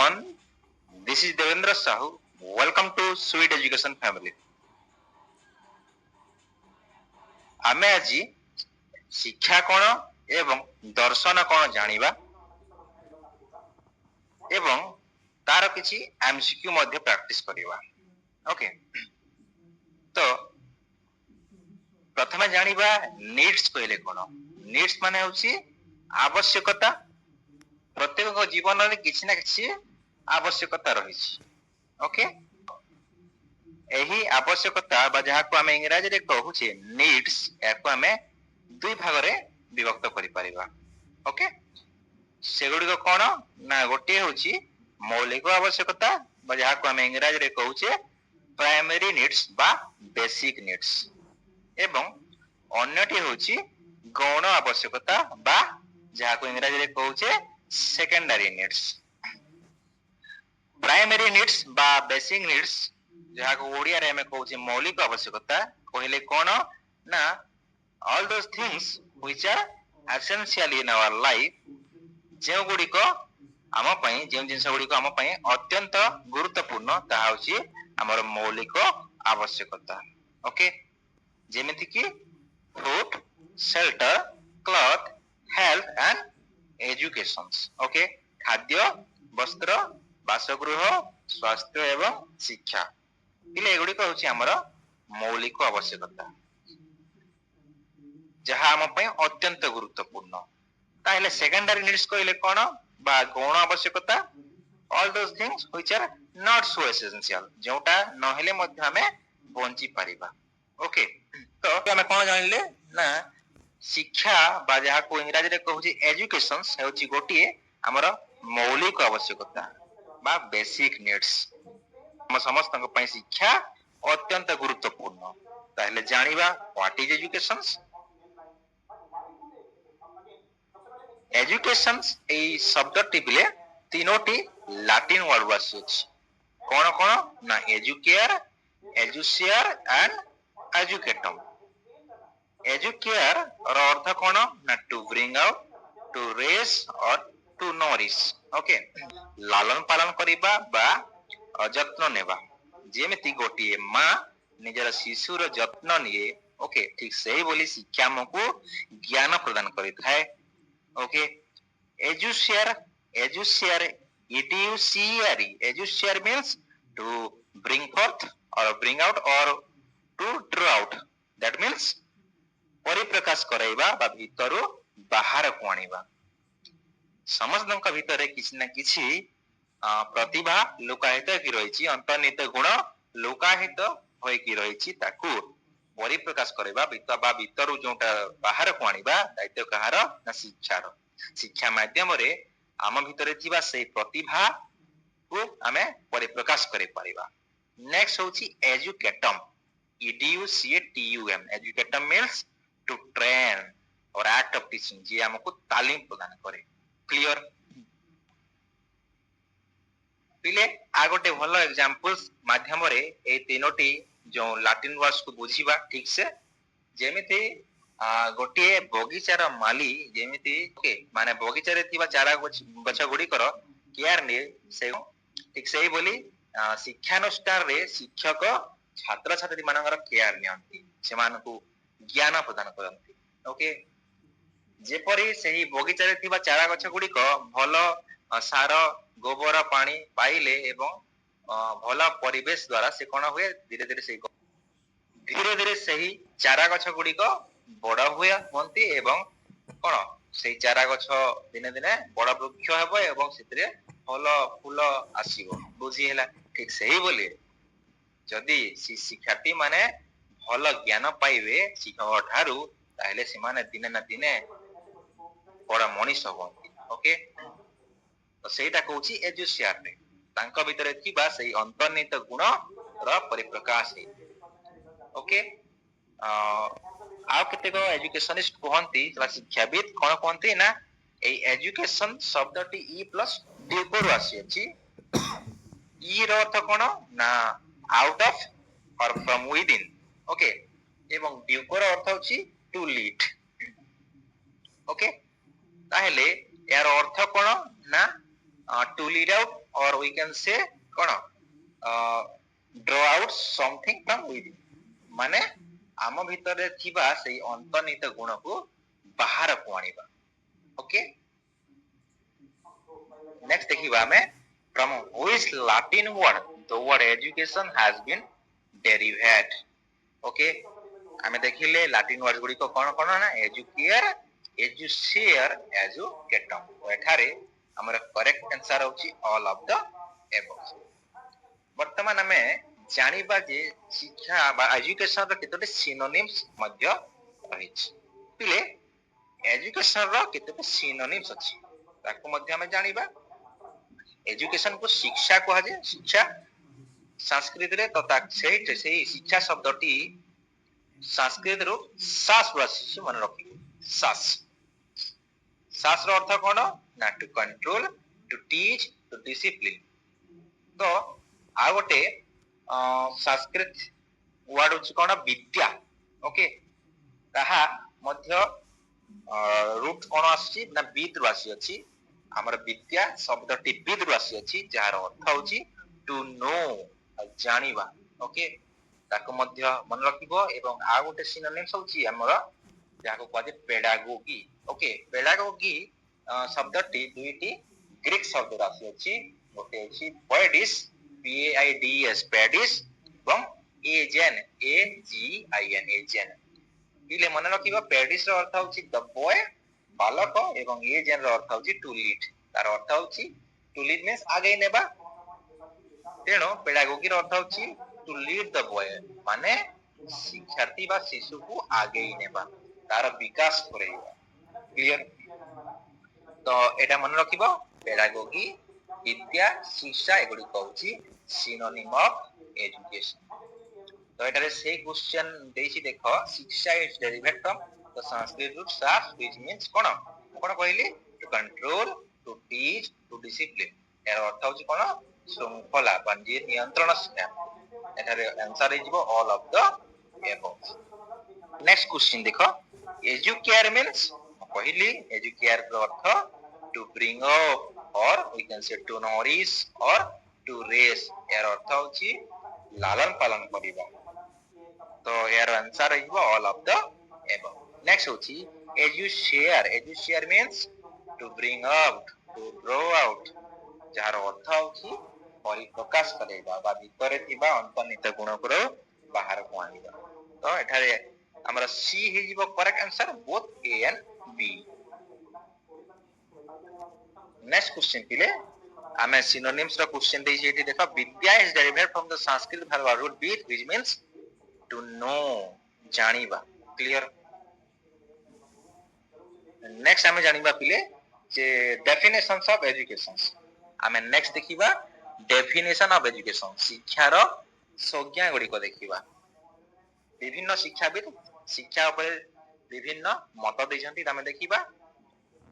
everyone, this is Devendra Sahu. Welcome to Sweet Education Family. ଆମେ ଆଜି ଶିକ୍ଷା କ'ଣ ଏବଂ ଦର୍ଶନ କ'ଣ ଜାଣିବା ଏବଂ ତାର କିଛି MCQ ମଧ୍ୟ ପ୍ରାକ୍ଟିସ କରିବା। ଓକେ, ତ ପ୍ରଥମେ ଜାଣିବା ନିଡ୍ସ କହିଲେ କ'ଣ। ନିଡ୍ସ ମାନେ ହେଉଛି ଆବଶ୍ୟକତା। ପ୍ରତ୍ୟେକ ଜୀବନରେ କିଛି ନା କିଛି ଆବଶ୍ୟକତା ରହିଛି। ଓକେ, ଏହି ଆବଶ୍ୟକତା ବା ଯାହାକୁ ଆମେ ଇଂରାଜୀରେ କହୁଛେ ନିଡ୍ସ, ଏହାକୁ ଆମେ ଦୁଇ ଭାଗରେ ବିଭକ୍ତ କରିପାରିବା। ଓକେ, ସେଗୁଡ଼ିକ କ'ଣ ନା ଗୋଟିଏ ହେଉଛି ମୌଳିକ ଆବଶ୍ୟକତା ବା ଯାହାକୁ ଆମେ ଇଂରାଜୀରେ କହୁଛେ ପ୍ରାଇମେରୀ ନିଡ୍ସ ବା ବେସିକ ନିଡ୍ସ, ଏବଂ ଅନ୍ୟଟି ହେଉଛି ଗୌଣ ଆବଶ୍ୟକତା ବା ଯାହାକୁ ଇଂରାଜୀରେ କହୁଛେ ସେକେଣ୍ଡାରୀ ନିଡ୍ସ। ପ୍ରାଇମେରୀ ନିଡ୍ସ ବା ବେସିକ ନିଡ୍ସ, ଯାହାକୁ ଓଡ଼ିଆରେ ଆମେ କହୁଛେ ମୌଳିକ ଆବଶ୍ୟକତା, କହିଲେ କ'ଣ ନା all those things which are essential in our life, ଯେଉଁ ଗୁଡ଼ିକ ଆମ ପାଇଁ, ଯେଉଁ ଜିନିଷ ଗୁଡ଼ିକ ଆମ ପାଇଁ ଅତ୍ୟନ୍ତ ଗୁରୁତ୍ୱପୂର୍ଣ୍ଣ, ତାହା ହେଉଛି ଆମର ମୌଳିକ ଆବଶ୍ୟକତା। ଓକେ, ଯେମିତି କି food, shelter, cloth, health and educations. Okay, ଖାଦ୍ୟ, ବସ୍ତ୍ର, ବାସଗୃହ, ସ୍ୱାସ୍ଥ୍ୟ ଏବଂ ଶିକ୍ଷା, ହେଲେ ଏଗୁଡ଼ିକ ହେଉଛି ଆମର ମୌଳିକ ଆବଶ୍ୟକତା, ଯାହା ଆମ ପାଇଁ ଅତ୍ୟନ୍ତ ଗୁରୁତ୍ୱପୂର୍ଣ୍ଣ। ତାହେଲେ ସେକେଣ୍ଡାରୀ ନିଡ୍ସ କହିଲେ କ'ଣ ବା ଗୌଣ ଆବଶ୍ୟକତା, all those things which are not so essential, ଯେଉଁଟା ନହେଲେ ମଧ୍ୟ ଆମେ ବଞ୍ଚି ପାରିବା। ଓକେ, ତ ଆମେ କ'ଣ ଜାଣିଲେ ନା ଶିକ୍ଷା ବା ଯାହାକୁ ଇଂରାଜୀରେ କହୁଛି ଏଜୁକେସନ୍ସ ହେଉଛି ଗୋଟିଏ ଆମର ମୌଳିକ ଆବଶ୍ୟକତା ବା ବେସିକ ନିଡ୍ସ। ଆମ ସମସ୍ତଙ୍କ ପାଇଁ ଶିକ୍ଷା ଅତ୍ୟନ୍ତ ଗୁରୁତ୍ୱପୂର୍ଣ୍ଣ। ତାହେଲେ ଜାଣିବା ହ୍ୱାଟ ଇଜ ଏଜୁକେସନ୍ସ। ଏଜୁକେସନ୍ସ ଏଇ ଶବ୍ଦଟି ବିଲେ ତିନୋଟି ଲାଟିନ ୱାର୍ଡରୁ ଆସିଅଛି। କ'ଣ କ'ଣ ନା ଏଜୁକେୟାର, ଏଜୁସିଆର ଆଣ୍ଡ ଏଜୁକେଟମ। ଏଜୁକେୟାର ର ଅର୍ଥ କ'ଣ ନା to bring out, to raise or to nourish. Okay, ଲାଲନ ପାଳନ କରିବା ବା ଯତ୍ନ ନେବା। ଯେମିତି ଗୋଟିଏ ମା ନିଜର ଶିଶୁର ଯତ୍ନ ନିଏ, ଓକେ, ଠିକ ସେଇଭଳି ଶିକ୍ଷା ଆମକୁ ଜ୍ଞାନ ପ୍ରଦାନ କରିଥାଏ। ଓକେ, ଏଜୁସିଆର, ଏଜୁସିଆର, EDUCERE, ଏଜୁସିଆର means to bring forth or bring out or to draw out, that means ପରିପ୍ରକାଶ କରାଇବା ବା ଭିତରୁ ବାହାରକୁ ଆଣିବା। ସମସ୍ତଙ୍କ ଭିତରେ କିଛି ନା କିଛି ପ୍ରତିଭା ଲୁକାୟିତ ହେଇକି ରହିଛି, ଅନ୍ତର୍ନିହିତ ଗୁଣ ଲୁକାୟିତ ହୋଇକି ରହିଛି, ତାକୁ ପରିପ୍ରକାଶ କରିବା ବା ଭିତରୁ ଯୋଉଟା ବାହାରକୁ ଆଣିବା ଦାୟିତ୍ୱ କାହାର ନା ଶିକ୍ଷାର। ଶିକ୍ଷା ମାଧ୍ୟମରେ ଆମ ଭିତରେ ଥିବା ସେଇ ପ୍ରତିଭାକୁ ଆମେ ପରିପ୍ରକାଶ କରିପାରିବା। ନେକ୍ସଟ ହେଉଛି ଏଜୁକେଟମ, EDUCATUM। ଏଜୁକେଟମ means to train or act of teaching, ଯିଏ ଆମକୁ ତାଲିମ ପ୍ରଦାନ କରେ। କ୍ଲିୟର? ପିଲେ ଆଉ ଗୋଟେ ଭଲ ଏକ୍ସାମ୍ପଲ ମାଧ୍ୟମରେ ଏଇ ତିନୋଟି ଯୋଉ ଲାଟିନ ୱାର୍ଡସକୁ ବୁଝିବା ଠିକ ସେ। ଯେମିତି ଗୋଟିଏ ବଗିଚାର ମାଲି ଯେମିତି ମାନେ ବଗିଚାରେ ଥିବା ଚାରା ଗଛ ଗୁଡ଼ିକର କେୟାର ନିଏ, ଠିକ ସେଇଭଳି ଶିକ୍ଷାନୁଷ୍ଠାନରେ ଶିକ୍ଷକ ଛାତ୍ରଛାତ୍ରୀ ମାନଙ୍କର କେୟାର ନିଅନ୍ତି, ସେମାନଙ୍କୁ ଜ୍ଞାନ ପ୍ରଦାନ କରନ୍ତି। ଓକେ, ଯେପରି ସେହି ବଗିଚାରେ ଥିବା ଚାରା ଗଛ ଗୁଡ଼ିକ ଭଲ ସାର, ଗୋବର, ପାଣି ପାଇଲେ ଏବଂ ଭଲ ପରିବେଶ ଦ୍ୱାରା ସେ କ'ଣ ହୁଏ, ଧୀରେ ଧୀରେ ସେହି ଚାରା ଗଛ ଗୁଡ଼ିକ ବଡ଼ ହୁଅନ୍ତି ଏବଂ କ'ଣ ସେଇ ଚାରା ଗଛ ଦିନେ ଦିନେ ବଡ଼ ବୃକ୍ଷ ହେବ ଏବଂ ସେଥିରେ ଭଲ ଫୁଲ ଆସିବ। ବୁଝି ହେଲା? ଠିକ ସେଇଭଳି ଯଦି ଶିକ୍ଷାର୍ଥୀ ମାନେ ଭଲ ଜ୍ଞାନ ପାଇବେ ଶିକ୍ଷକ ଠାରୁ, ତାହେଲେ ସେମାନେ ଦିନେ ନା ଦିନେ ବଡ଼ ମଣିଷ ହୁଅନ୍ତି। ଓକେ, ତ ସେଇଟା କହୁଛି ଏଜୁସିଆରରେ ତାଙ୍କ ଭିତରେ ଥିବା ସେଇ ଅନ୍ତର୍ନିହିତ ଗୁଣର ପରିପ୍ରକାଶ ହେଇଥାଏ। ଓକେ, ଆଉ କେତେକ ଏଜୁକେସନିଷ୍ଟ କୁହନ୍ତି ବା ଶିକ୍ଷାବିତ କ'ଣ କୁହନ୍ତି ନା ଏଇ ଏଜୁକେସନ ଶବ୍ଦଟି E ପ୍ଲସ ଡିଉକରୁ ଆସିଅଛି। ଇ ର ଅର୍ଥ କ'ଣ ନା out of or from within. Okay, ଏବଂ ଡିଉକର ଅର୍ଥ ହେଉଛି ଟୁ ଲିଡ। ଓକେ, ତାହେଲେ ଏହାର ଅର୍ଥ କ'ଣ ନା to lead out or we can say कौन draw out something from within माने आम भितर थिबा सेही अंतर्निहित गुण को बाहर को आनिबा ओके नेक्स्ट देखिबा हमें from which Latin word the word education has been derived okay आमे देखिले लाटिन वर्ड गुडी को कोन कोन ना एजुकेयर एजुशियर एजुकेटम एठारे हमर करेक्ट आंसर होची ऑल ऑफ द एबव वर्तमान हमें जानिबा जे शिक्षा बा एजुकेशन रो केतोटे सिनोनिम्स मध्य रहिछि पिले एजुकेशन रो केतोटे सिनोनिम्स अछि ताको मध्य हमें जानिबा एजुकेशन को शिक्षा को जे शिक्षा संस्कृत रे तथा सेही शिक्षा शब्दटी संस्कृत रो सास राशि मन रखिबो सास सास रो अर्थ कोन ना to control to teach to discipline तो आ गोटे संस्कृत वर्ड होची कोन विद्या ओके ताहा मध्य रूट कोन आसी ना विद राशि अछि हमर विद्या शब्दटी विद राशि अछि जार अर्थ होची टू नो जानिबा ओके ताको मध्य मन रखिबो एवं आ गोटे सिनोनिम्स होची हमर जाको कहजे पेडागोगी ओके पेडागोगी शब्दटी दुईटी ग्रीक शब्द राशि अछि गोटे अछि पोएडिस PAIDS पैडिस एवं एजेन AGIN एजेन इले मन रखिबो पैडिस रो अर्थ होची द बॉय बालक एवं एजेन रो अर्थ होची टू लीड तार अर्थ होची टू लीड मींस आगे नेबा तेणु पेडागोगी रो अर्थ होची टू लीड द बॉय माने शिक्षार्थी बा शिशु को आगे नेबा तार विकास करेबा क्लियर तो एटा मन रखिबो पेडागोगी विद्या शिक्षा एगुडी कहूची सिनोनिम ऑफ एजुकेशन तो एटारे से क्वेश्चन देछि देखो शिक्षा is derived from the Sanskrit root साफ व्हिच मींस कोन कोन कहली to control to teach to discipline एरो अर्थ होची कोन शृंखला बंजी नियंत्रण सिस्टम एटारे आंसर इजबो all of the above next question देखो एजुकेयर मींस कहली एजुकेयर रो अर्थ to bring up or we can say to nourish or to raise यार अर्थ होची लालन पालन करिबा तो यार answer is all of the above next होची एजुशियर means to bring out to grow out जार अर्थ होची परिप्रकाश करेबा बा भितरे थिबा अंतर्निहित गुण को बाहर को आनिबा तो एठारे हमरा सी हिजिबो correct answer both A and B next question पिले आमे सिनोनिम्स रो क्वेश्चन देई जेठी देखा विद्या is derived from the Sanskrit verb root बीट व्हिच मींस टू नो जानिबा क्लियर नेक्स्ट आमे जानिबा पिले जे डेफिनेशंस ऑफ एजुकेशन आमे नेक्स्ट देखिबा डेफिनेशन ऑफ एजुकेशन शिक्षा रो संज्ञा गुडी को देखिबा विभिन्न शिक्षाविद शिक्षा ऊपर विभिन्न मत दैछंती आमे देखिबा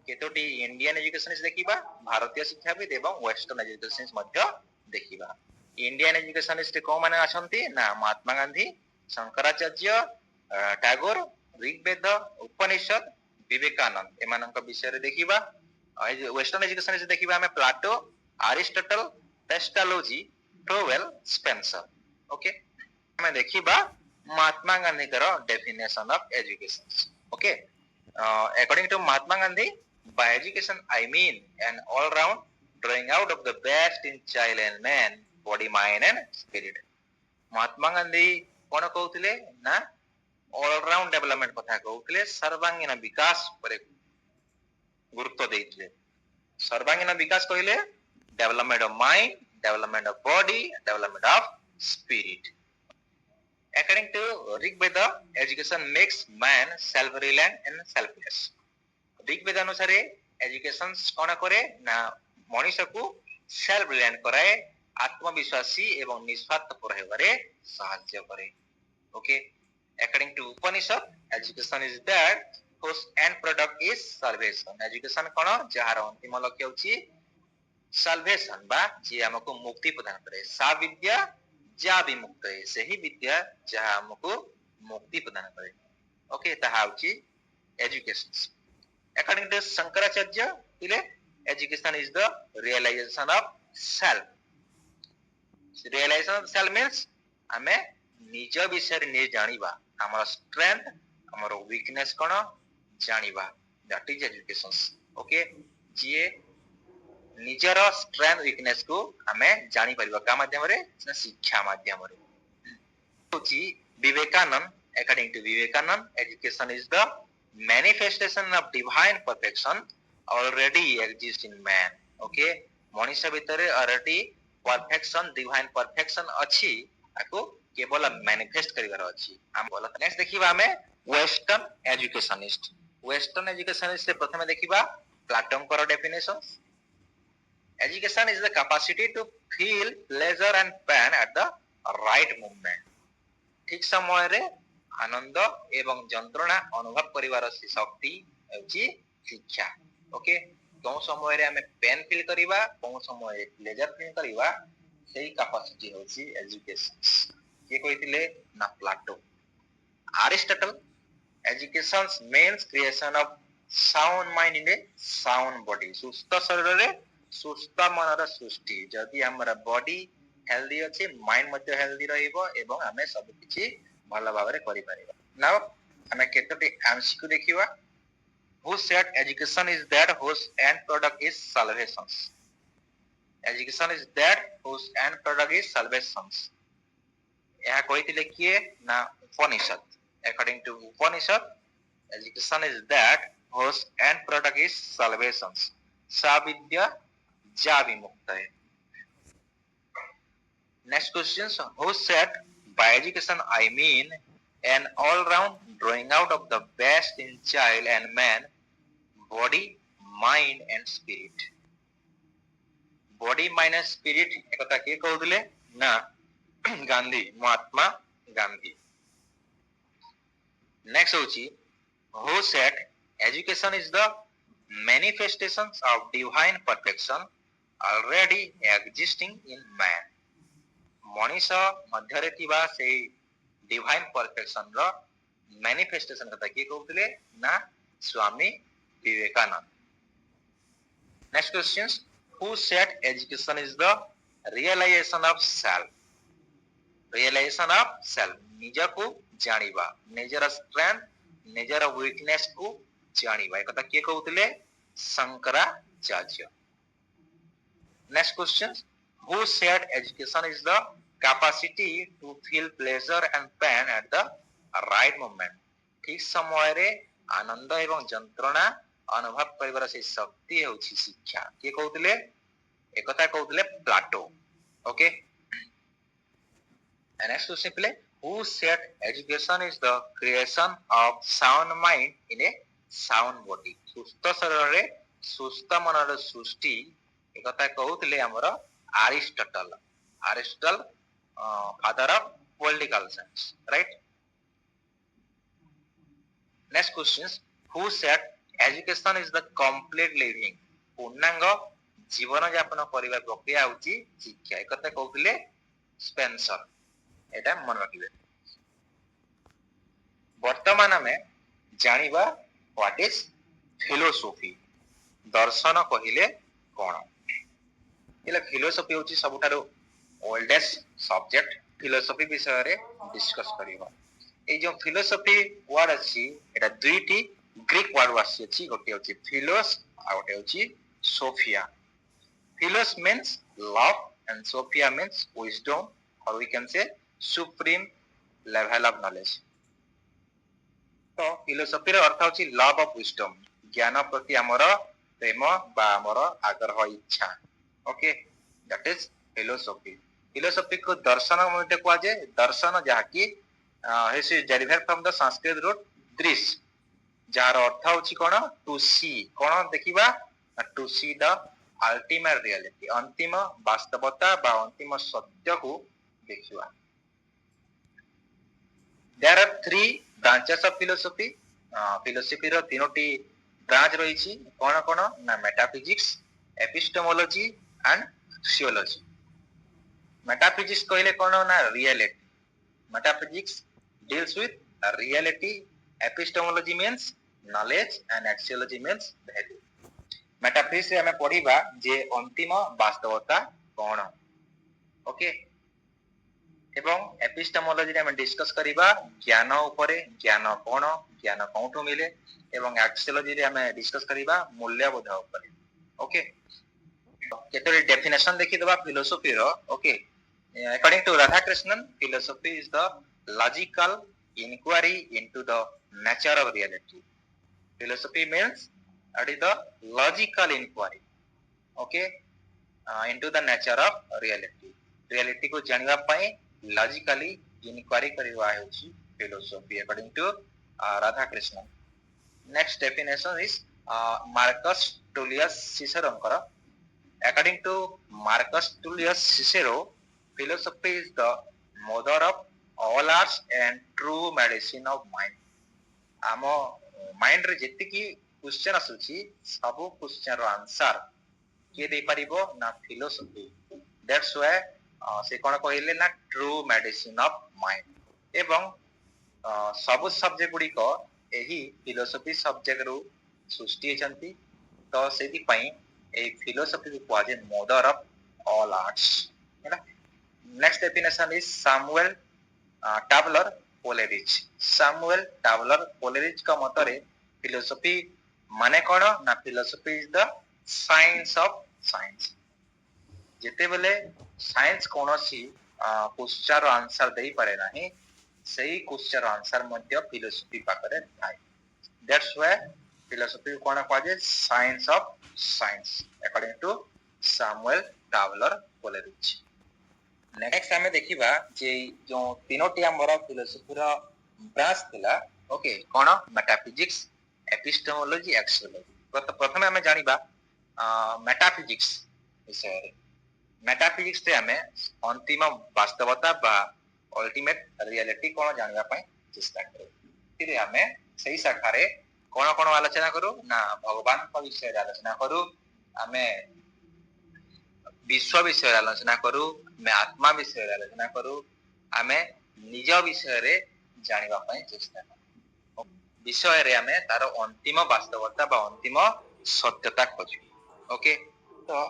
केतोटी इंडियन एजुकेशन देखिबा भारतीय शिक्षाविद एवं वेस्टर्न एजुकेशन मध्य देखिबा इंडियन एजुकेशन को माने अछंती ना महात्मा गांधी शंकराचार्य टैगोर ऋग्वेद उपनिषद विवेकानंद एमानक विषय रे देखिबा वेस्टर्न एजुकेशन देखिबा हमें Plato Aristotle Pestalozzi trowel Spencer okay हमें देखिबा महात्मा गांधी करो definition of education okay according to Mahatma Gandhi by education I mean an all round drawing out of the best in child and man body mind and spirit Mahatma Gandhi कोन कहउतले ना all round development कथा कहउतले सर्वांगीन विकास पर गुरुत्व देइतले सर्वांगीन विकास कहिले development of mind development of body development of spirit According to Rigveda, education makes man self-reliant and selfless. Rigveda अनुसारे education कौन करे ना मनुष्य को self-reliant कराए आत्मविश्वासी एवं निस्वार्थपर हेबारे साहाय्य करे. Okay. According to Upanishad, education is that whose end product is salvation. Education कौन जहार अंतिम लक्ष्य होची salvation बा जे हमको मुक्ति प्रदान करे. सा विद्या जा विमुक्त है सही विद्या जहाँ हमको मुक्ति प्रदान करे ओके ताहा होची एजुकेशन अकॉर्डिंग टू शंकराचार्य इले education is the realisation of self. Realization of self means ଆମେ ନିଜ ବିଷୟରେ ନିଜେ ଜାଣିବା, ଆମର strength, ଆମର weakness କଣ ଜାଣିବା, that is education. Okay, ଯିଏ ନିଜର strength weakness କୁ ଆମେ ଜାଣି ପାରିବା କା ମାଧ୍ୟମରେ, ଶିକ୍ଷା ମାଧ୍ୟମରେ। ହଉଛି Vivekananda, according to Vivekanand, education is the manifestation of divine perfection already exists in man. Okay, ମଣିଷ ଭିତରେ already perfection, divine perfection ଅଛି, ତାକୁ କେବଳ manifest କରିବାର ଅଛି। next ଦେଖିବା ଆମେ western educationist. western educationist ରେ ପ୍ରଥମେ ଦେଖିବା ପ୍ଲାଟୋଙ୍କର definition. Education is the capacity to feel pleasure and pain at the right moment. ଠିକ ସମୟରେ ଆନନ୍ଦ ଏବଂ ଯନ୍ତ୍ରଣା ଅନୁଭବ କରିବାର ଶକ୍ତି ହେଉଛି ଶିକ୍ଷା। ଓକେ, କେଉଁ ସମୟରେ ଆମେ ପେନ୍ ଫିଲ୍ କରିବା, କେଉଁ ସମୟରେ ପ୍ଲେଜର ଫିଲ୍ କରିବା, ସେଇ କାପାସିଟି ହେଉଛି ଏଜୁକେସନ। କିଏ କହିଥିଲେ ନା Plato. Aristotle, education means creation of sound mind in a sound body. ସୁସ୍ଥ ଶରୀରରେ ସୁସ୍ଥ ମନର ସୃଷ୍ଟି। ଯଦି ଆମର ବଡି ହେଲ୍ଦି ଅଛି, ମାଇଣ୍ଡ ମଧ୍ୟ ହେଲ୍ଦି ରହିବ ଏବଂ ଆମେ ସବୁ କିଛି ଭଲ ଭାବରେ କରିପାରିବା। ନାଉ ଆମେ କେତୋଟି ଆନ୍ସକୁ ଦେଖିବା। Who said education is that whose end product is salvation? Education is that whose end product is salvation. ଏହା କହିଥିଲେ କିଏ ନା ଉପନିଷଦ। According to Upanishad, education is that whose end product is salvation. सा विद्या जा विमुक्तये। Next question, who said by education I mean an all-round drawing out of the best in child and man, body, mind and spirit. Body, mind and spirit एकता किए कहूले ना Gandhi, Mahatma Gandhi. Next होची, who said education is the manifestations of divine perfection already existing in man. ମଣିଷ ମଧ୍ୟରେ ଥିବା ସେଇ divine perfection ର ମ୍ୟାନିଫେଷ୍ଟେସନ କଥା କିଏ କହୁଥିଲେ ନା Swami Vivekananda. Next question, who said education is the realization of self? realization of self, ନିଜକୁ ଜାଣିବା, ନିଜର strength, ନିଜର weakness କୁ ଜାଣିବା, ଏ କଥା କିଏ କହୁଥିଲେ Shankaracharya. Next question, who said education is the capacity to feel pleasure and pain at the right moment? ଠିକ ସମୟରେ ଆନନ୍ଦ ଏବଂ ଯନ୍ତ୍ରଣା ଅନୁଭବ କରିବାର ସେଇ ଶକ୍ତି ହେଉଛି ଶିକ୍ଷା। କିଏ କହୁଥିଲେ? ଏକଥା କହୁଥିଲେ Plato. Okay, next question play, who said education is the creation of sound mind in a sound body? ସୁସ୍ଥ ଶରୀରରେ ସୁସ୍ଥ ମନର ସୃଷ୍ଟି, ଏକଥା କହୁଥିଲେ ଆମର Aristotle. Aristotle, father of political science, right? Next question, who said education is the complete living? ପୂର୍ଣ୍ଣାଙ୍ଗ ଜୀବନ ଯାପନ କରିବା ପ୍ରକ୍ରିୟା ହେଉଛି ଶିକ୍ଷା, ଏ କଥା କହୁଥିଲେ ସ୍ପେନ୍ସର। ଏଟା ମନେ ରଖିବେ। ବର୍ତ୍ତମାନ ଆମେ ଜାଣିବା what is philosophy। ଦର୍ଶନ କହିଲେ କଣ? ହେଲେ ଫିଲୋସଫି ହେଉଛି ସବୁଠାରୁ ଓଲ୍ଡେଷ୍ଟ ସବଜେକ୍ଟ। ଫିଲୋସଫି ବିଷୟରେ ଡିସ୍କସ କରିବା। এই যে ফিলোসফি ওয়ার্ড আছে, এটা দুইটি গ্রিক ওয়ার্ড আসছে, গোটে হচ্ছে ফিলোস আর গোটে হচ্ছে Sophia. ফিলোস means love and sophia means wisdom, or we can say supreme level of knowledge. তো ফিলোসফির অর্থ হচ্ছে love of wisdom, জ্ঞান প্রতি আমার প্রেম বা আমার আগ্রহ ইচ্ছা। ওকে, that is philosophy. philosophy को दर्शन मध्य कुआ जाए। दर्शन जहाँकि is derived from the Sanskrit root दृश्य, जार अर्थ होची कोन टू सी, कोन देखिबा to see the ultimate reality, अंतिम वास्तवता बा अंतिम सत्य को देखिबा। There are three branches of philosophy. philosophy रो तीनोटी ब्रांच रहिछि, कोन कोन ना metaphysics, epistemology and theology. Metaphysics कहले कोन ना reality. metaphysics deals with reality, epistemology means knowledge and axiology means value. metaphysics रे हमें पढ़िबा जे अंतिम वास्तवता कौन ओके एवं एपिस्टेमोलॉजी रे हम डिस्कस करिबा ज्ञान उपरे ज्ञान कौन ज्ञान कोठु मिले एवं एक्सियोलॉजी रे हम डिस्कस करिबा मूल्यबोध उपरे ओके केतरी डेफिनेशन देखि दबा फिलोसॉफी रो okay according to Radhakrishnan philosophy is the logical inquiry into the nature of reality. Philosophy means that is the logical inquiry okay into the nature of reality. Reality को जानवा पाए logically inquiry करिवा हेउची philosophy according to Radhakrishnan. Next definition is Marcus Tullius Cicero कर according to Marcus Tullius Cicero philosophy is the mother of all arts and true medicine of mind. Amo mind रे जेति की question आसुची सबो question रो answer के दे परिबो ना philosophy that's why से कोन कहिले ना ट्रू मेडिसिन ऑफ माइंड एवं सब सब्जेक्ट गुडी को एही फिलोसॉफी सब्जेक्ट रो सृष्टि छंती तो सेति पई ए फिलोसॉफी को क्वाजे मदर ऑफ ऑल आर्ट्स हैना next definition is Samuel Taylor Coleridge Samuel Taylor Coleridge का मतरे फिलोसॉफी माने कोन ना philosophy is the science of science जेते बेले साइंस कोनोसी क्वेश्चन रो आंसर देई पारे नाही सही क्वेश्चन रो आंसर मध्ये फिलोसॉफी पाकरे थाई दैट्स व्हाई फिलोसॉफी कोन कहजे science of science according to Samuel Taylor Coleridge next हमें देखिबा जे जो तीनोटी हमर फिलोसॉफी रो ब्रांच थिला ओके कोन मेटाफिजिक्स एपिस्टेमोलॉजी एक्सियोलॉजी प्रथमे हमें जानिबा मेटाफिजिक्स विषय रे मेटाफिजिक्स रे हमें अंतिम वास्तवता बा अल्टीमेट रियलिटी कोन जानिबा पई चेष्टा करू फिर हमें सही शाखा रे कोन कोन आलोचना करू ना भगवान का विषय रे आलोचना करू हमें विश्व विषय आलोचना करू मैं आत्मा विषय आलोचना करू आमे निज विषय रे जानिबा पई चेष्टा करू विषय रे हमें तार अंतिम वास्तवता बा अंतिम सत्यता खोजू ओके तो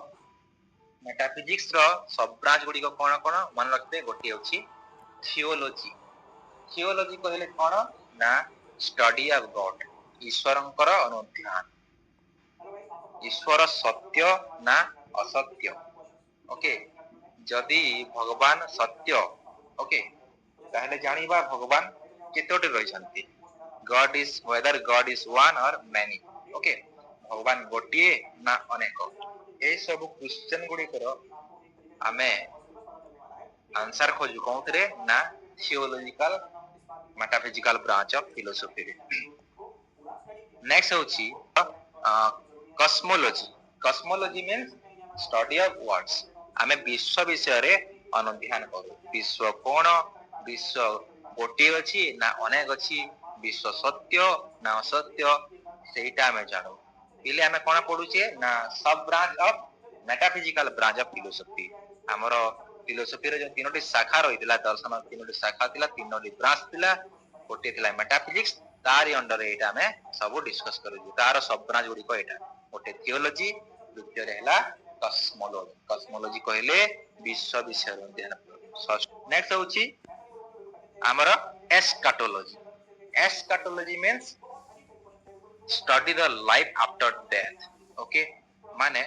मेटाफिजिक्स रो सब ब्रांच गुडी को कोन कोन मन रखते गोटी होची थियोलॉजी थियोलॉजी कहले कोन ना स्टडी ऑफ गॉड ईश्वरंकर अनुध्यान ईश्वर सत्य ना असत्य ओके जदि भगवान सत्य ओके ताहले जानिबा भगवान केतोटे रहिसंती God is whether God is one or many okay भगवान गोटिए ना अनेक ए सब क्वेश्चन गुडी करो हमें आंसर खोजु कोथरे ना theological metaphysical branch of philosophy रे नेक्स्ट होची cosmology cosmology means study of words हमें विश्व विषय रे अनुध्यान करू विश्व कोन विश्व गोटे अछि ना अनेक अछि विश्व सत्य ना असत्य सेटा हमें जानो इले हमें कोन पढुचे ना सब branch of metaphysical branch of philosophy हमरो फिलोसॉफी रे जो तीनोटी शाखा रहितला दर्शन तीनोटी शाखा थिला तीनोटी ब्रांच थिला गोटे थिला मेटाफिजिक्स तारी अंडर एटा हमें सब डिस्कस करू तार सब ब्रांच गुडी को एटा गोटे थियोलॉजी द्वितीय रे हला कॉस्मोलॉजी कॉस्मोलॉजी कहले विश्व विषय अध्ययन नेक्स्ट होची हमरो eschatology eschatology means study the life after death okay माने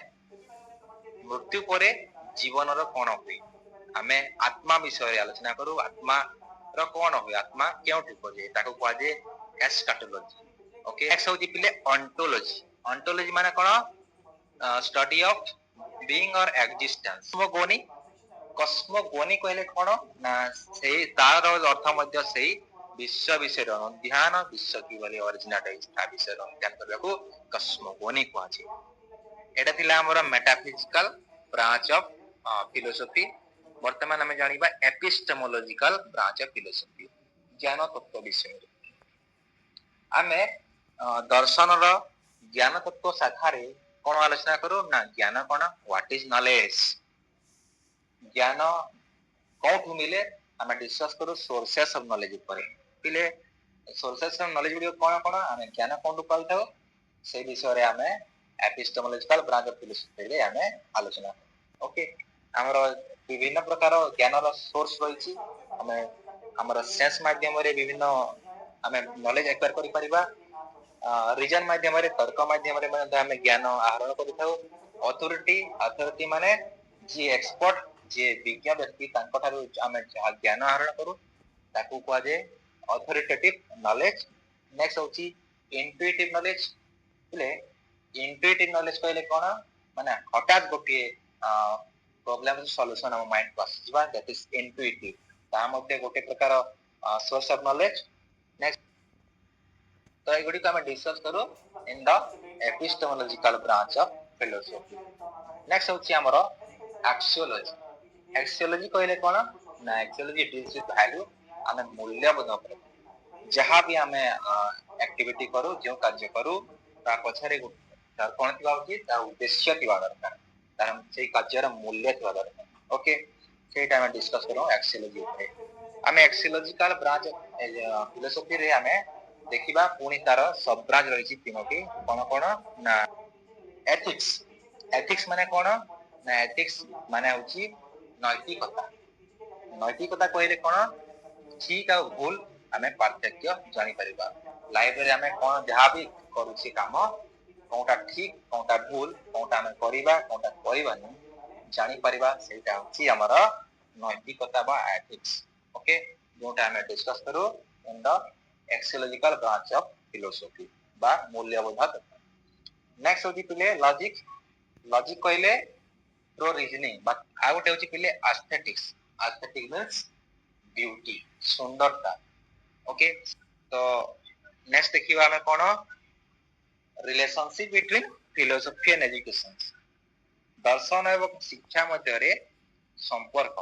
मृत्यु परे जीवन रो कोन होई हमें आत्मा विषय रे आलोचना करू आत्मा रो कोन होई आत्मा केउठी पजे ताको कहजे एस्काटोलॉजी ओके नेक्स्ट होची पिले ऑन्टोलॉजी ऑन्टोलॉजी माने कोन स्टडी ऑफ बीइंग और एक्जिस्टेंस कॉस्मोगोनी कहले कोन ना सेही तार अर्थ मध्य सेही विश्व विषय ध्यान विश्व की वाली ओरिजिनल था विषय ध्यान करबाको कॉस्मोगोनी कहछि एटा थिला हमर मेटाफिजिकल ब्रांच ऑफ फिलोसॉफी वर्तमान हमें जानिबा एपिस्टेमोलॉजिकल ब्रांच ऑफ फिलोसॉफी ज्ञान तत्व विषय हमें दर्शन रो ज्ञान तत्व शाखा रे कोन आलोचना करू ना ज्ञान कोन व्हाट इज नॉलेज ज्ञान कोठु मिले हमें डिस्कस करू सोर्सेस ऑफ नॉलेज ऊपर पिले सोर्सेस ऑफ नॉलेज वीडियो कोन कोन हमें ज्ञान कोन पाइथाओ से विषय रे हमें एपिस्टेमोलॉजिकल ब्रांच ऑफ फिलोसॉफी रे हमें आलोचना ओके ଆମର ବିଭିନ୍ନ ପ୍ରକାର ଜ୍ଞାନର ସୋର୍ସ ରହିଛି। ଆମେ ଆମର ସେନ୍ସ ମାଧ୍ୟମରେ ବିଭିନ୍ନ ଆମେ ନଲେଜ ଆକ୍ୱାର କରିପାରିବା। ରିଜନ ମାଧ୍ୟମରେ ତର୍କ ମାଧ୍ୟମରେ ମଧ୍ୟ ଆମେ ଜ୍ଞାନ ଆହରଣ କରିଥାଉ। ଅଥରିଟି ମାନେ ଯିଏ ଏକ୍ସପର୍ଟ, ଯିଏ ବିଜ୍ଞ ବ୍ୟକ୍ତି, ତାଙ୍କ ଠାରୁ ଆମେ ଯାହା ଜ୍ଞାନ ଆହରଣ କରୁ ତାକୁ କୁହାଯାଏ ଅଥରିଟେଟିଭ ନଲେଜ। ନେକ୍ସଟ ହଉଛି ଇନଟ୍ୟୁଟିଭ ନଲେଜ। ହେଲେ ଇନଟ୍ୟୁଟିଭ ନଲେଜ କହିଲେ କଣ, ମାନେ ହଠାତ୍ ଗୋଟିଏ ପ୍ରୋବ୍ଲେମ ସଲ୍ୟୁସନ ଆମ ମାଇଣ୍ଡକୁ ଆସିଯିବା, that is intuitive। ତାହା ମଧ୍ୟ ଗୋଟେ ପ୍ରକାର source of knowledge। next ତ ଏଗୁଡିକୁ ଆମେ ଡିସକସ କରୁ in the epistemological branch of philosophy। next ହଉଛି ଆମର axiology। axiology କହିଲେ କଣ ନା, axiology deals with value। ଆମେ ମୂଲ୍ୟବୋଧ ଉପରେ, ଯାହା ବି ଆମେ ଆକ୍ଟିଭିଟି କରୁ, ଯେଉଁ କାର୍ଯ୍ୟ କରୁ, ତା ପଛରେ ତାର କଣ ଥିବା ଉଚିତ, ତା ଉଦ୍ଦେଶ୍ୟ ଥିବା ଦରକାର, ତାର ସେଇ କାର୍ଯ୍ୟର ମୂଲ୍ୟ ଥିବା ଦରକାର। ଓକେ, ସେଇଟା ଆମେ ଡିସକସ କରୁ axiology ଉପରେ। ଆମେ axiological branch ଫିଲୋସଫିରେ ଆମେ ଦେଖିବା ପୁଣି ତାର ସବ ବ୍ରାଞ୍ଚ ରହିଛି ତିନୋଟି। କଣ କଣ ନା, ଏଥିକ୍ସ। ଏଥିକ୍ସ ମାନେ କଣ ନା, ଏଥିକ୍ସ ମାନେ ହଉଛି ନୈତିକତା। ନୈତିକତା କହିଲେ କଣ, ଠିକ ଆଉ ଭୁଲ ଆମେ ପାର୍ଥକ୍ୟ ଜାଣିପାରିବା। ଲାଇଫରେ ଆମେ କଣ ଯାହା ବି କରୁଛେ କାମ, କୋଉଟା ଠିକ କୋଉଟା ଭୁଲ, କୋଉଟା ଆମେ କରିବା କୋଉଟା କରିବାନି, ଜାଣିପାରିବା, ସେଇଟା ହଉଛି ଆମର ନୈତିକତା ବା ଏଥିକ୍ସ। ଓକେ, ଯୋଉଟା ଆମେ ଡିସକସ କରୁ ଇନ ଦ axiological branch of philosophy ବା ମୂଲ୍ୟବୋଧ ତତ୍ତ୍ୱ। ନେକ୍ସଟ ହଉଛି ପିଲେ ଲଜିକ। ଲଜିକ କହିଲେ ପ୍ରୋ ରିଜନିଂ, ବା ଆଉ ଗୋଟେ ହଉଛି ପିଲେ ଆସ୍ଥେଟିକ୍ସ। ଆସ୍ଥେଟିକ୍ ମିନ୍ସ ब्यूटी, सुंदरता। ओके, तो नेक्स्ट देखिए हमें कौन relationship between philosophy and education. दर्शन एवं शिक्षा मध्य संपर्क,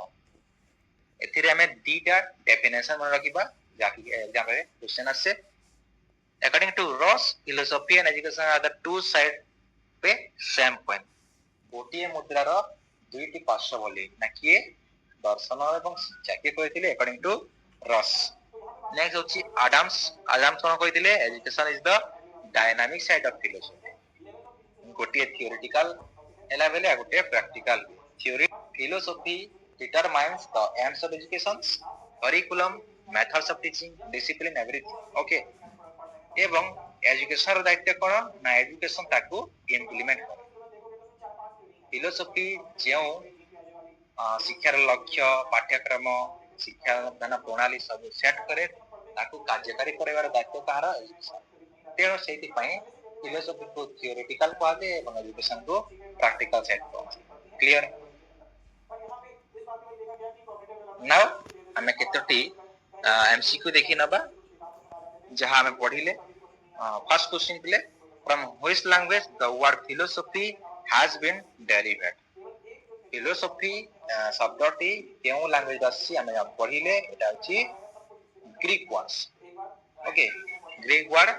एथिरे हमें दीटा डेफिनेशन मन रखिबा जाकि एग्जाम रे क्वेश्चन आसे। According to Ross, philosophy and education are the two side पे सेम कॉइन। गोटिए मुद्रार दुईटी पार्श्व बोली ना किए दर्शन एवं शिक्षा के कहथिले अकॉर्डिंग टू रॉस। नेक्स्ट होची आडम्स। आडम्स कोन कहथिले education is the dynamic side of philosophy. गोटिए थियोरेटिकल एला बेले गोटिए practical. Theory philosophy determines the aims of education, curriculum, methods of teaching, discipline, everything. Okay, एवं एजुकेशन दायित्व कोन ना, एजुकेशन ताकू इंप्लीमेंट करे। फिलोसफी जो शिक्षार लक्ष्य, पाठ्यक्रम, शिक्षादान प्रणाली सब सेट करे, ताकू कार्यकारी करबार दायित्व कहार एजुकेशन। तेणु से फिलोसफी को थियोरेटिकल कहते हैं, एजुकेशन को प्रैक्टिकल सेट कहते। क्लियर? नाउ हमें केतोटी एमसीक्यू देखि नबा जहां हमें पढ़िले। First question please, from which language the word philosophy has been derived. Philosophy शब्दटी केउ लैंग्वेज आसी हमें पढ़िले, एटा अछि Greek words. Okay, Greek word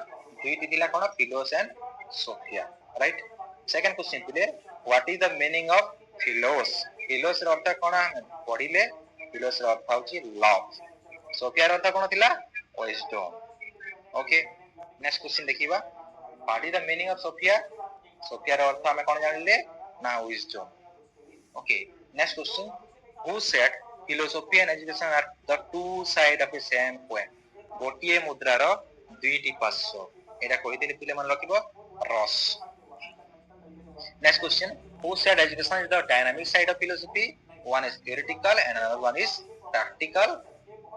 दुईटी थिला कोन, philos and sophia, right. Second question थिले, what is the meaning of philos. Philos र अर्थ कोन पढ़िले, फिलोस र अर्थ होची लव, सोफिया र अर्थ कोन थिला विजडम। ओके, नेक्स्ट क्वेश्चन देखिबा, what is the meaning of sophia. Sophia र अर्थ हमें कोन जानिले ना wisdom. Okay, next question, who said philosophy and education are the two side of a same coin. गोटिए मुद्रार दुईटी पार्श्व, एटा कहिथिले पिले मन रखिबो Ross. Next question, who said education is the dynamic side of philosophy. One is theoretical and another one is practical.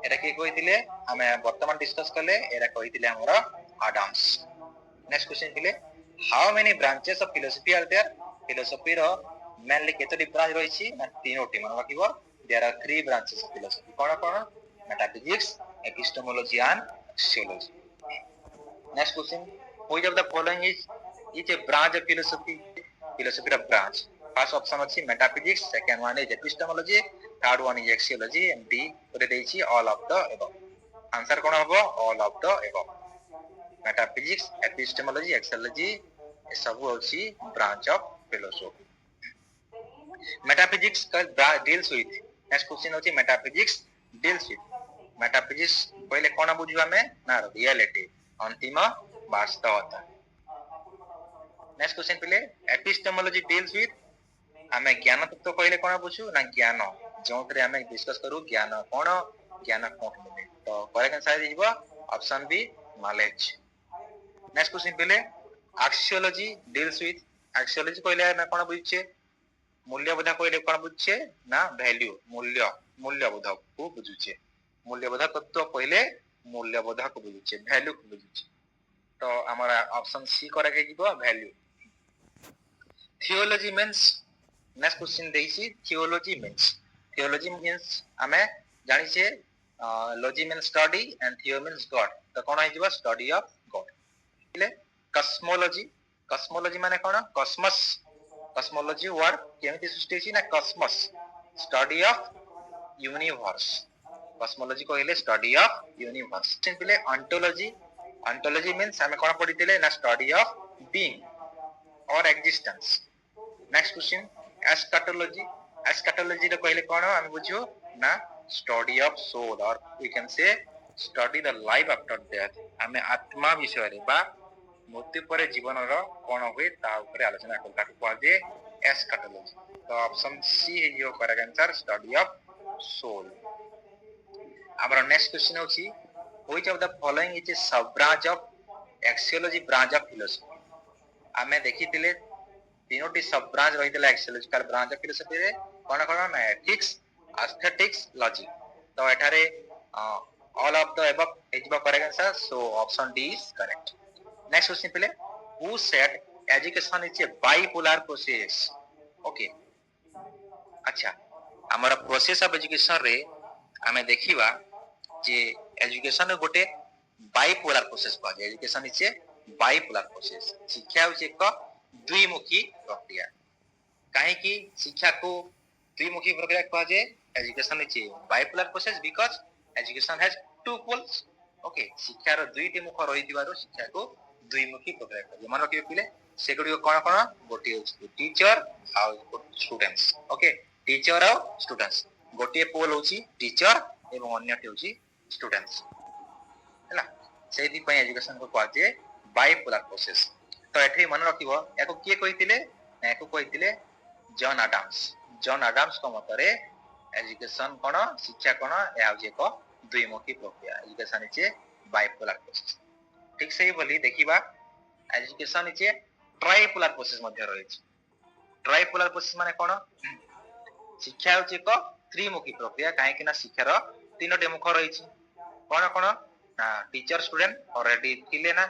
एटा के कहिथिले हमें वर्तमान डिस्कस करले, एटा कहिथिले हमर आडम्स। नेक्स्ट क्वेश्चन थिले, how many branches of philosophy are there. Philosophy रो मेनली केतोटी ब्रांच रहिछि ना, तीनोटी मन रखिबो। There are three branches of philosophy. कोन कोन, metaphysics, epistemology and axiology. Next question, which of the following is a branch of philosophy. Philosophy रो ब्रांच, फर्स्ट ऑप्शन अछि metaphysics, second one is epistemology, third one is axiology, and D करे देछि all of the above. Answer कोन हबो, all of the above. Metaphysics, epistemology, axiology सब होछि branch of philosophy. Metaphysics का deals with, next question होछि metaphysics deals with. Metaphysics पहले कोन बुझिबा में ना, रियलिटी, अंतिम वास्तवता। नेक्स्ट क्वेश्चन पहले, एपिस्टेमोलॉजी डील्स विथ आमे ज्ञान तत्व कहले कोन बुझू ना ज्ञान जोंतरे आमे डिस्कस करू ज्ञान कोन ज्ञान कोन मिले तो करेक्ट आंसर दिबो option B knowledge. Next question पहले एक्सियोलॉजी डील्स विथ एक्सियोलॉजी कहले ना कोन बुझछे मूल्यबोध कहले कोन बुझछे ना वैल्यू मूल्य मूल्यबोध को बुझुछे मूल्यबोध तत्व कहले मूल्यबोध को बुझुछे वैल्यू को बुझुछे तो हमारा ऑप्शन सी करेक्ट हिजबो value. Theology means next question देइसी थियोलॉजी मींस हमें जानि छे logy means study and theo means God तो कोन हिजबो स्टडी ऑफ गॉड। ले कस्मोलॉजी कस्मोलॉजी माने कोन कॉस्मस कस्मोलॉजी वर्ड केमिति सृष्टि छी ना cosmos study of universe cosmology कहले study of universe. Simply ontology ontology means हमें कोन पढितले ना स्टडी ऑफ बीइंग और existence. Next question eschatology eschatology रे कहले कोन हम बुझियो ना स्टडी ऑफ सोल और we can say study the life after death हमें आत्मा विषय रे बा मृत्यु पर जीवन रो कोन होय ता ऊपर आलोचना करता को जे एस्कैटोलॉजी तो ऑप्शन सी है यो correct answer study of soul. our next question होची which of the following is a sub branch of axiology branch of philosophy हमें देखिथिले तीनोटी सब ब्रांच रहितला एक्सियोलॉजिकल ब्रांच ऑफ फिलोसफी रे कोन कोन ना एथिक्स एस्थेटिक्स लॉजिक तो एठारे all of the above is correct answer so option D is correct. Next question पहले who said education is a bipolar process okay अच्छा हमारा प्रोसेस ऑफ एजुकेशन रे हमें देखिबा जे एजुकेशन गोटे बाइपोलर प्रोसेस को education is a bipolar process शिक्षा होचे एक द्विमुखी प्रक्रिया काहे कि शिक्षा को द्विमुखी प्रक्रिया कहा जाए education is a bipolar process because education has two poles okay शिक्षा रो दुईटी मुख रही दिवारो शिक्षा को द्विमुखी प्रक्रिया कहा मन रखियो पिले सेगुडी कोन कोन गोटे टीचर आ स्टूडेंट्स ओके टीचर और स्टूडेंट्स गोटे पोल होची टीचर एवं अन्यटी होची स्टूडेंट्स हैला सेही पय एजुकेशन को कहा जाए बाइपोलर प्रोसेस तो एठी मन रखिबो एको के कहितिले एको कहितिले जॉन आडम्स को मतरे एजुकेशन कोन शिक्षा कोन या होची एको द्विमुखी प्रक्रिया education is a bipolar process ठीक सही बोली देखिबा education is a tripolar process मध्ये रहिछि ट्राइपोलर प्रोसेस माने कोन शिक्षा होची एको त्रिमुखी प्रक्रिया काहे कि ना शिक्षार तीनोटी मुख रहिछि कोन कोन ना टीचर स्टूडेंट ऑलरेडी थिले ना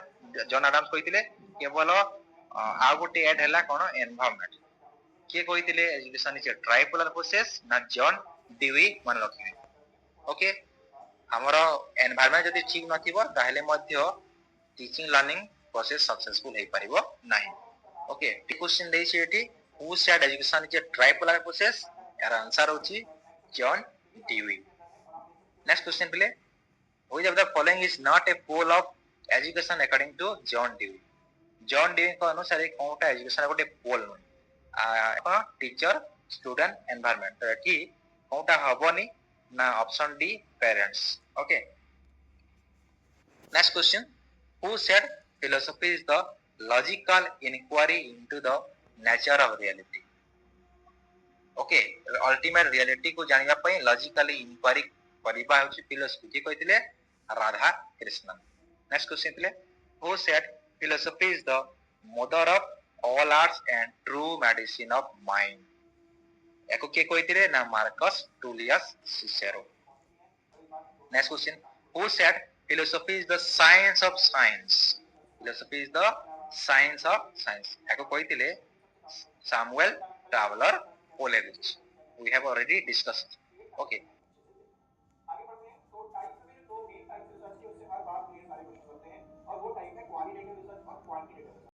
जॉन आडम्स कहितिले केवल आ गोटे ऐड हैला कोन एनवायरनमेंट के कहितिले education is a tripolar process ना जॉन डिवी मन रखिबे ओके हमरो एनवायरनमेंट जदी ठीक नथिबो ताहेले मध्य टीचिंग लर्निंग प्रोसेस सक्सेसफुल हे परिबो नाही ओके क्वेश्चन देइ छै एठी who said education is a tripolar process यार आंसर होची John Dewey. Next question please which of the following is not a pole of education according to John Dewey John Dewey को अनुसार कोनटा education गोटे पोल न teacher student environment तो एठी कोनटा हबोनी ना option D parents okay. Next question who said philosophy is the logical inquiry into the nature of reality okay ultimate reality को जानिबा पई लॉजिकली इंक्वायरी परिबा होची फिलोसफी के कहितले Radhakrishnan. Next question please who said philosophy is the mother of all arts and true medicine of mind एको के कहितले ना Marcus Tullius Cicero. Next question who said philosophy is the science of science philosophy is the science of science एको कहितले Samuel Taylor Coleridge we have already discussed okay आगे बढ़ते हैं तो टाइप में जो मेन टाइप रिसर्च के उससे हर बार ये सारे क्वेश्चन होते हैं और वो टाइप है क्वालिटेटिव रिसर्च और क्वांटिटेटिव